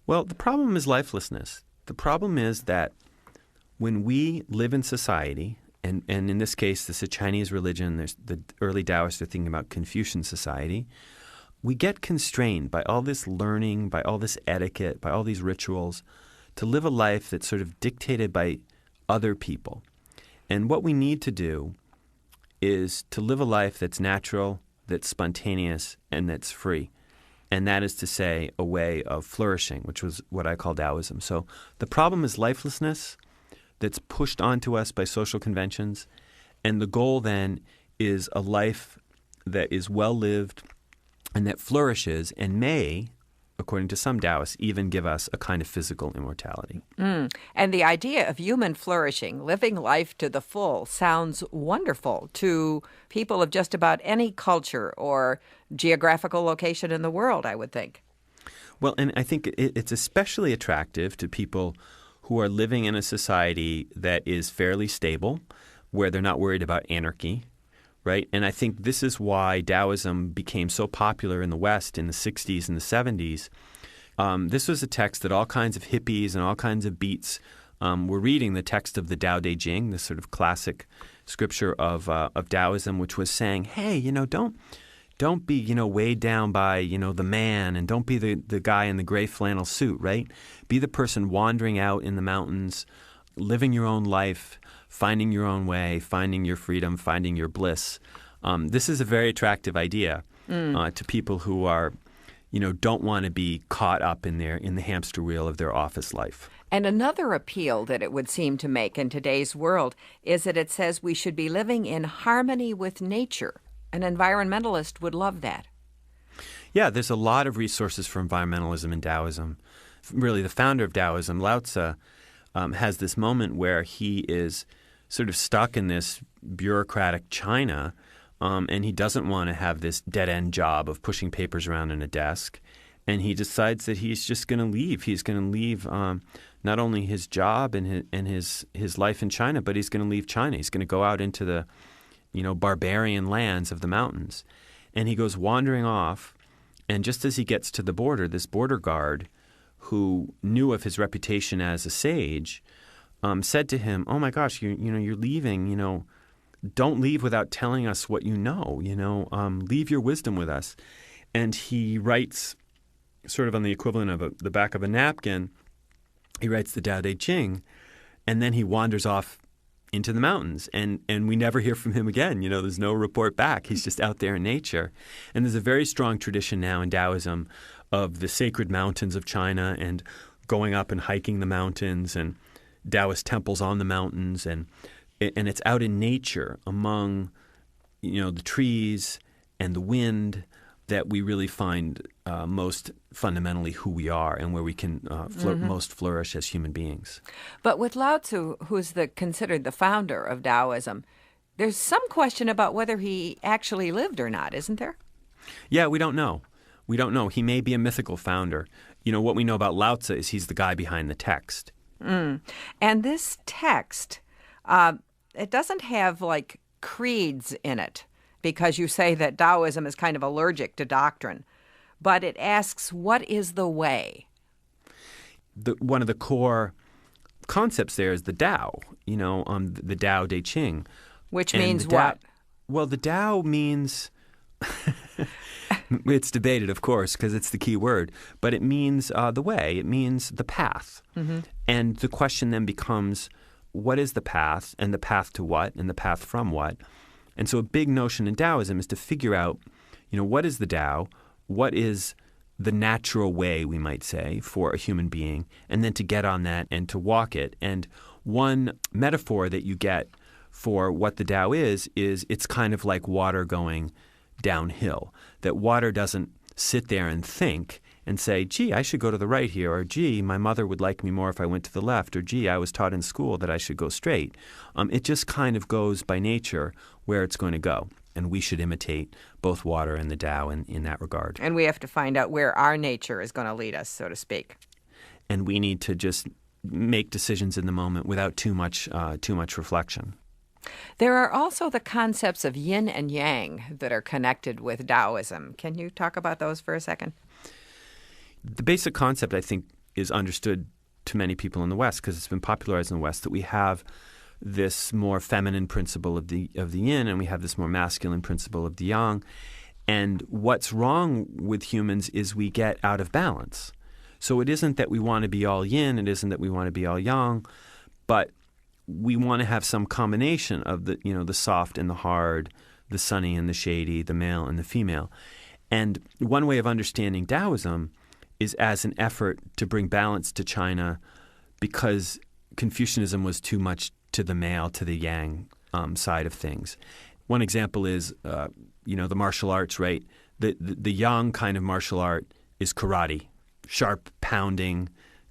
Well, the problem is lifelessness. The problem is that when we live in society, and in this case, this is a Chinese religion, there's the early Taoists are thinking about Confucian society, we get constrained by all this learning, by all this etiquette, by all these rituals, to live a life that's sort of dictated by other people. And what we need to do is to live a life that's natural, that's spontaneous, and that's free. And that is to say, a way of flourishing, which was what I call Daoism. So the problem is lifelessness that's pushed onto us by social conventions. And the goal then is a life that is well-lived and that flourishes and may, according to some Taoists, even give us a kind of physical immortality. And the idea of human flourishing, living life to the full, sounds wonderful to people of just about any culture or geographical location in the world, I would think. Well, and I think it's especially attractive to people who are living in a society that is fairly stable, where they're not worried about anarchy, right? And I think this is why Taoism became so popular in the West in the 60s and the 70s. This was a text that all kinds of hippies and all kinds of beats were reading, the text of the Tao Te Ching, this sort of classic scripture of Taoism, which was saying, hey, don't be, weighed down by, the man, and don't be the guy in the gray flannel suit, right? Be the person wandering out in the mountains, living your own life, finding your own way, finding your freedom, finding your bliss. This is a very attractive idea to people who are, don't want to be caught up in the hamster wheel of their office life. And another appeal that it would seem to make in today's world is that it says we should be living in harmony with nature. An environmentalist would love that. Yeah, there's a lot of resources for environmentalism in Taoism. Really, the founder of Taoism, Lao Tzu, has this moment where he is sort of stuck in this bureaucratic China, and he doesn't want to have this dead-end job of pushing papers around in a desk. And he decides that he's just going to leave. He's going to leave not only his job and his life in China, but he's going to leave China. He's going to go out into the barbarian lands of the mountains. And he goes wandering off, and just as he gets to the border, this border guard who knew of his reputation as a sage said to him, "Oh my gosh, you're leaving, don't leave without telling us what you know, leave your wisdom with us." And he writes sort of on the equivalent of the back of a napkin, he writes the Tao Te Ching, and then he wanders off into the mountains, and we never hear from him again. There's no report back. He's just out there in nature. And there's a very strong tradition now in Taoism of the sacred mountains of China and going up and hiking the mountains and Taoist temples on the mountains. And it's out in nature among, the trees and the wind that we really find most fundamentally who we are and where we can most flourish as human beings. But with Lao Tzu, who's considered the founder of Taoism, there's some question about whether he actually lived or not, isn't there? Yeah, we don't know. We don't know. He may be a mythical founder. What we know about Lao Tzu is he's the guy behind the text. And this text, it doesn't have creeds in it, because you say that Taoism is kind of allergic to doctrine. But it asks, what is the way? One of the core concepts there is the Tao, the Tao Te Ching. Which means what? Well, the Tao means, it's debated, of course, because it's the key word, but it means the way. It means the path. Mm-hmm. And the question then becomes, what is the path, and the path to what, and the path from what? And so a big notion in Taoism is to figure out, what is the Tao, what is the natural way, we might say, for a human being, and then to get on that and to walk it. And one metaphor that you get for what the Tao is it's kind of like water going downhill, that water doesn't sit there and think and say, gee, I should go to the right here, or gee, my mother would like me more if I went to the left, or gee, I was taught in school that I should go straight. It just kind of goes by nature where it's going to go. And we should imitate both water and the Tao in that regard. And we have to find out where our nature is going to lead us, so to speak. And we need to just make decisions in the moment without too much reflection. There are also the concepts of yin and yang that are connected with Taoism. Can you talk about those for a second? The basic concept, I think, is understood to many people in the West, because it's been popularized in the West, that we have this more feminine principle of the yin, and we have this more masculine principle of the yang. And what's wrong with humans is we get out of balance. So it isn't that we want to be all yin, it isn't that we want to be all yang, but we want to have some combination of the soft and the hard, the sunny and the shady, the male and the female. And one way of understanding Taoism is as an effort to bring balance to China, because Confucianism was too much to the male, to the yang side of things. One example is, the martial arts, right? The yang kind of martial art is karate, sharp pounding,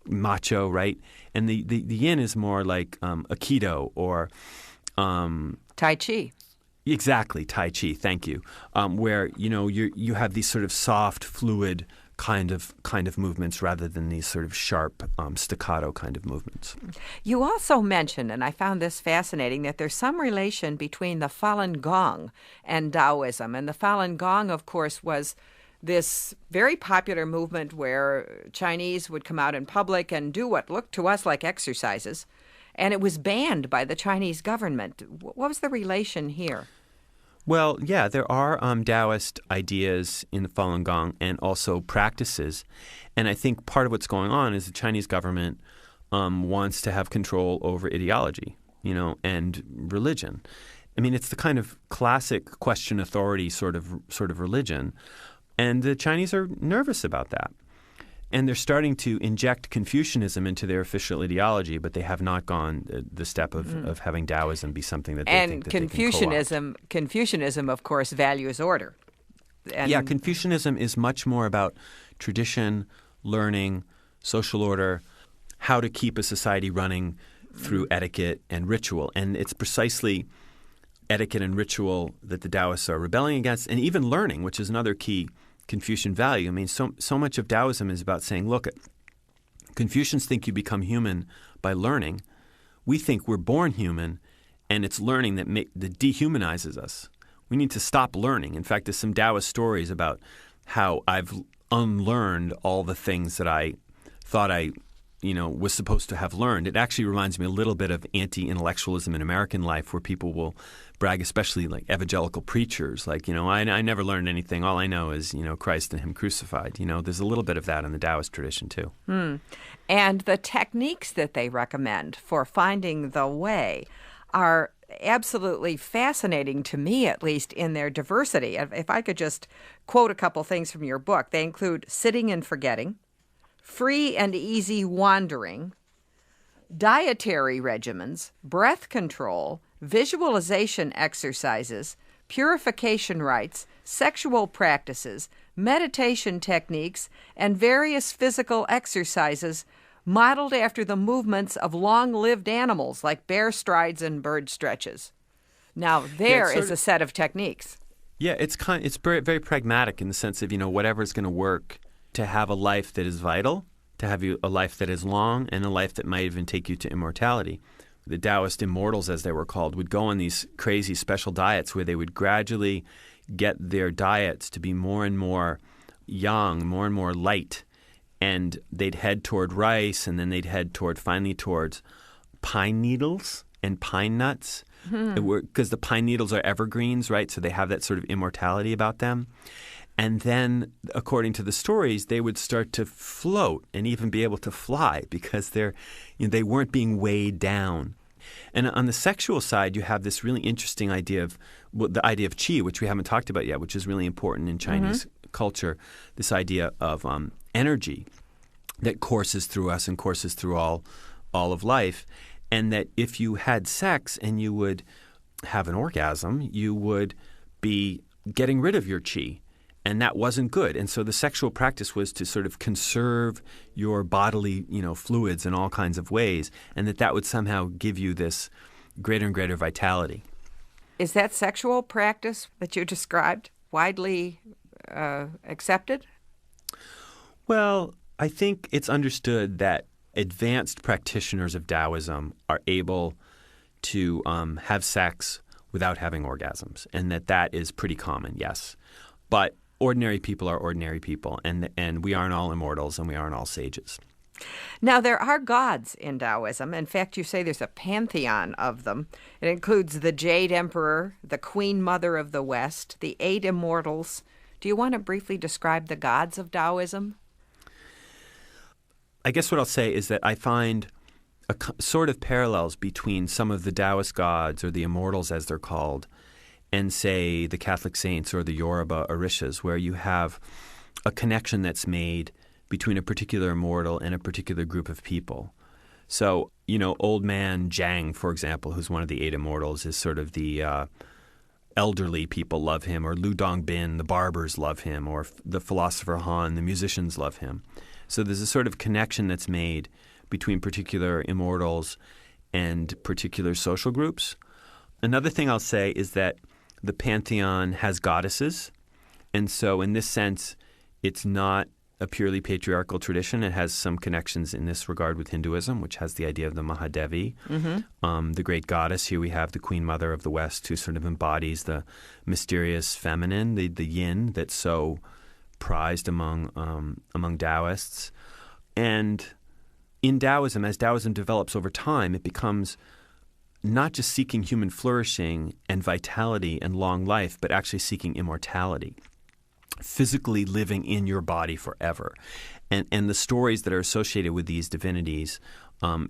macho, right? And the yin is more like aikido or Tai Chi. Exactly, Tai Chi. Thank you. Where you have these sort of soft, fluid kind of movements rather than these sort of sharp, staccato kind of movements. You also mentioned, and I found this fascinating, that there's some relation between the Falun Gong and Taoism. And the Falun Gong, of course, was this very popular movement where Chinese would come out in public and do what looked to us like exercises. And it was banned by the Chinese government. What was the relation here? Well, yeah, there are Taoist ideas in the Falun Gong and also practices. And I think part of what's going on is the Chinese government wants to have control over ideology, and religion. I mean, it's the kind of classic question authority sort of religion. And the Chinese are nervous about that. And they're starting to inject Confucianism into their official ideology, but they have not gone the step of having Taoism be something that they think that they can co-opt. Confucianism, of course, values order. Yeah, Confucianism is much more about tradition, learning, social order, how to keep a society running through etiquette and ritual. And it's precisely etiquette and ritual that the Taoists are rebelling against, and even learning, which is another key Confucian value. I mean, so much of Taoism is about saying, look, Confucians think you become human by learning. We think we're born human, and it's learning that dehumanizes us. We need to stop learning. In fact, there's some Taoist stories about how I've unlearned all the things that I thought I was supposed to have learned. It actually reminds me a little bit of anti-intellectualism in American life, where people will brag, especially like evangelical preachers, like, I never learned anything. All I know is, Christ and Him crucified. There's a little bit of that in the Taoist tradition too. And the techniques that they recommend for finding the way are absolutely fascinating to me, at least in their diversity. If I could just quote a couple things from your book, they include sitting and forgetting, free and easy wandering, dietary regimens, breath control, visualization exercises, purification rites, sexual practices, meditation techniques, and various physical exercises modeled after the movements of long-lived animals like bear strides and bird stretches. Now, there is a set of techniques. Yeah, it's very, very pragmatic in the sense of, whatever's going to work to have a life that is vital, to have a life that is long, and a life that might even take you to immortality. The Taoist immortals, as they were called, would go on these crazy special diets where they would gradually get their diets to be more and more yang, more and more light. And they'd head toward rice, and then they'd head finally towards pine needles and pine nuts, because the pine needles are evergreens, right? So they have that sort of immortality about them. And then, according to the stories, they would start to float and even be able to fly because they weren't being weighed down. And on the sexual side, you have this really interesting idea of the idea of qi, which we haven't talked about yet, which is really important in Chinese culture. This idea of energy that courses through us and courses through all of life, and that if you had sex and you would have an orgasm, you would be getting rid of your qi. And that wasn't good. And so the sexual practice was to sort of conserve your bodily, fluids in all kinds of ways, and that would somehow give you this greater and greater vitality. Is that sexual practice that you described widely accepted? Well, I think it's understood that advanced practitioners of Taoism are able to have sex without having orgasms, and that is pretty common, yes. But ordinary people are ordinary people, and we aren't all immortals and we aren't all sages. Now, there are gods in Taoism. In fact, you say there's a pantheon of them. It includes the Jade Emperor, the Queen Mother of the West, the 8 Immortals. Do you want to briefly describe the gods of Taoism? I guess what I'll say is that I find sort of parallels between some of the Taoist gods, or the immortals as they're called, and, say, the Catholic saints or the Yoruba orishas, where you have a connection that's made between a particular immortal and a particular group of people. So, Old Man Zhang, for example, who's one of the 8 immortals, is sort of the elderly people love him, or Lu Dongbin, the barbers love him, or the philosopher Han, the musicians love him. So there's a sort of connection that's made between particular immortals and particular social groups. Another thing I'll say is that the pantheon has goddesses, and so in this sense, it's not a purely patriarchal tradition. It has some connections in this regard with Hinduism, which has the idea of the Mahadevi, the great goddess. Here we have the Queen Mother of the West, who sort of embodies the mysterious feminine, the yin that's so prized among Taoists. And in Taoism, as Taoism develops over time, it becomes not just seeking human flourishing and vitality and long life, but actually seeking immortality, physically living in your body forever. And the stories that are associated with these divinities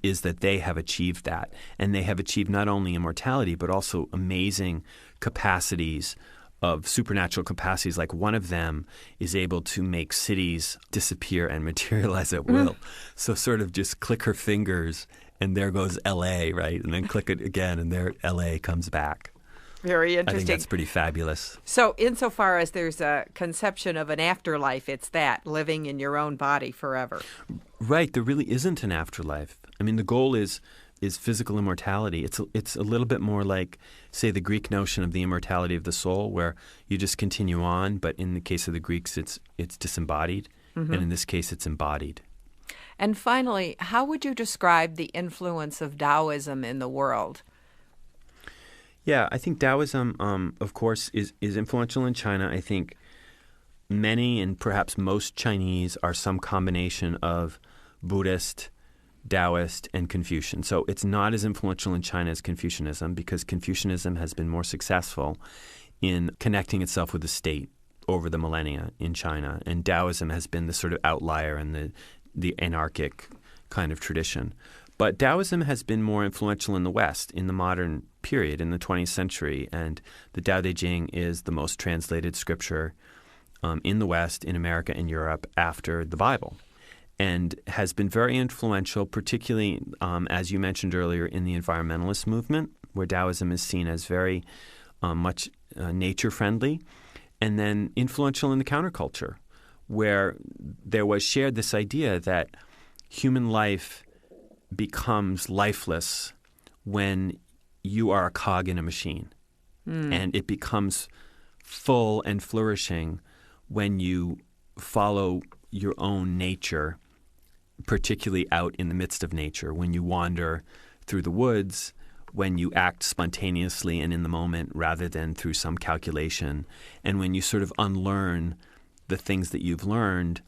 is that they have achieved that. And they have achieved not only immortality, but also amazing capacities of supernatural capacities. Like one of them is able to make cities disappear and materialize at will. So sort of just click her fingers and there goes L.A., right? And then click it again and there L.A. comes back. Very interesting. I think that's pretty fabulous. So insofar as there's a conception of an afterlife, it's that, living in your own body forever. Right. There really isn't an afterlife. I mean, the goal is physical immortality. It's a little bit more like, say, the Greek notion of the immortality of the soul, where you just continue on, but in the case of the Greeks, it's disembodied, and in this case, it's embodied. And finally, how would you describe the influence of Taoism in the world? Yeah, I think Taoism, of course, is influential in China. I think many and perhaps most Chinese are some combination of Buddhist, Taoist, and Confucian. So it's not as influential in China as Confucianism, because Confucianism has been more successful in connecting itself with the state over the millennia in China. And Taoism has been the sort of outlier and the anarchic kind of tradition. But Taoism has been more influential in the West in the modern period, in the 20th century. And the Tao Te Ching is the most translated scripture in the West, in America, and Europe after the Bible, and has been very influential, particularly, as you mentioned earlier, in the environmentalist movement, where Taoism is seen as very much nature-friendly, and then influential in the counterculture, where there was shared this idea that human life becomes lifeless when you are a cog in a machine, and it becomes full and flourishing when you follow your own nature, particularly out in the midst of nature, when you wander through the woods, when you act spontaneously and in the moment rather than through some calculation, and when you sort of unlearn the things that you've learned